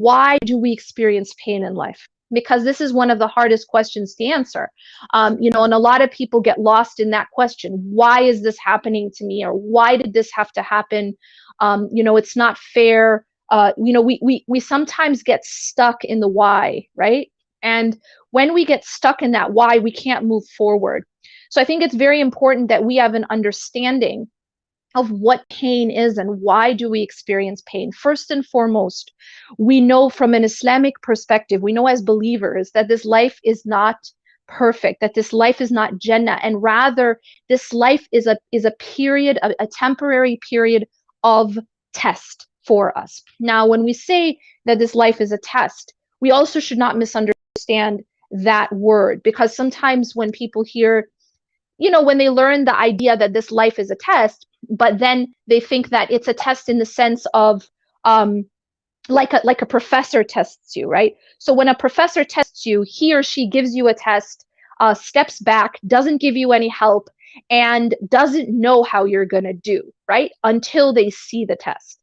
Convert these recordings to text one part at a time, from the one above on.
Why do we experience pain in life? Because this is one of the hardest questions to answer. And a lot of people get lost in that question. Why is this happening to me? Or why did this have to happen? It's not fair. We sometimes get stuck in the why, right? And when we get stuck in that why, we can't move forward. So I think it's very important that we have an understanding of what pain is and why do we experience pain. First and foremost, we know from an Islamic perspective, we know as believers that this life is not perfect, that this life is not Jannah, and rather this life is a period, a temporary period of test for us. Now, when we say that this life is a test, we also should not misunderstand that word, because sometimes when people hear, when they learn the idea that this life is a test, but then they think that it's a test in the sense of like a professor tests you, right? So when a professor tests you, he or she gives you a test, steps back, doesn't give you any help, and doesn't know how you're going to do, right? Until they see the test.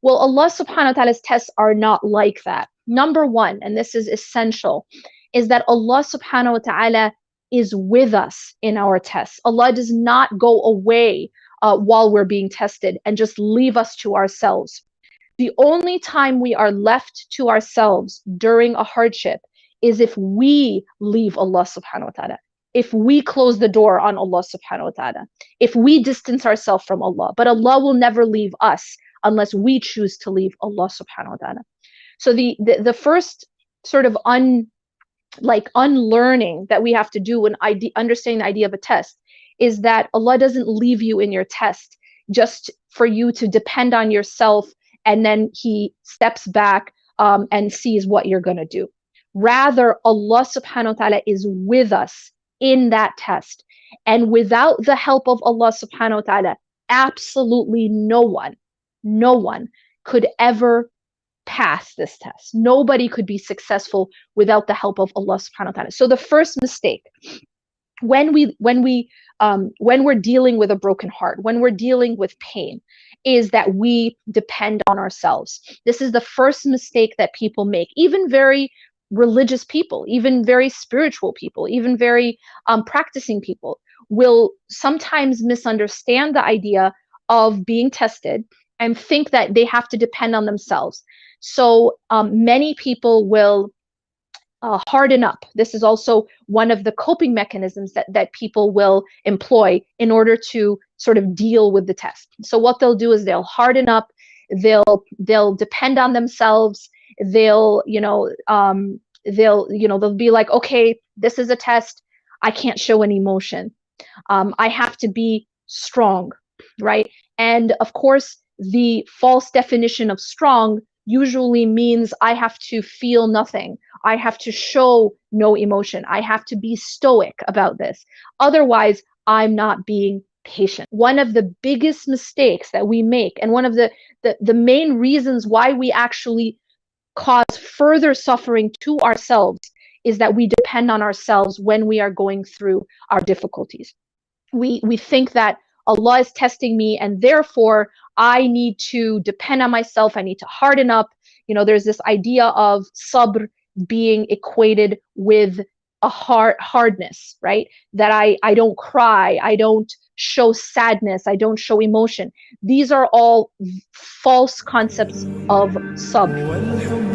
Well, Allah subhanahu wa ta'ala's tests are not like that. Number one, and this is essential, is that Allah subhanahu wa ta'ala is with us in our tests. Allah does not go away while we're being tested and just leave us to ourselves. The only time we are left to ourselves during a hardship is if we leave Allah subhanahu wa ta'ala, if we close the door on Allah subhanahu wa ta'ala, if we distance ourselves from Allah. But Allah will never leave us unless we choose to leave Allah subhanahu wa ta'ala. So the first sort of unlearning that we have to do when understanding the idea of a test is that Allah doesn't leave you in your test just for you to depend on yourself, and then he steps back and sees what you're going to do. Rather, Allah subhanahu wa ta'ala is with us in that test. And without the help of Allah subhanahu wa ta'ala, absolutely no one could ever pass this test. Nobody could be successful without the help of Allah subhanahu wa ta'ala. So the first mistake, when we're dealing with a broken heart, when we're dealing with pain, is that we depend on ourselves. This is the first mistake that people make. Even very religious people, even very spiritual people, even very practicing people will sometimes misunderstand the idea of being tested and think that they have to depend on themselves. So many people will harden up. This is also one of the coping mechanisms that people will employ in order to sort of deal with the test. So what they'll do is they'll harden up, they'll depend on themselves, they'll be like, okay, this is a test, I can't show any emotion, I have to be strong, right? And of course, the false definition of strong usually means I have to feel nothing. I have to show no emotion. I have to be stoic about this. Otherwise, I'm not being patient. One of the biggest mistakes that we make, and one of the main reasons why we actually cause further suffering to ourselves, is that we depend on ourselves when we are going through our difficulties. We think that Allah is testing me, and therefore I need to depend on myself. I need to harden up. There's this idea of sabr being equated with a hardness, right? That I don't cry, I don't show sadness, I don't show emotion. These are all false concepts of sabr.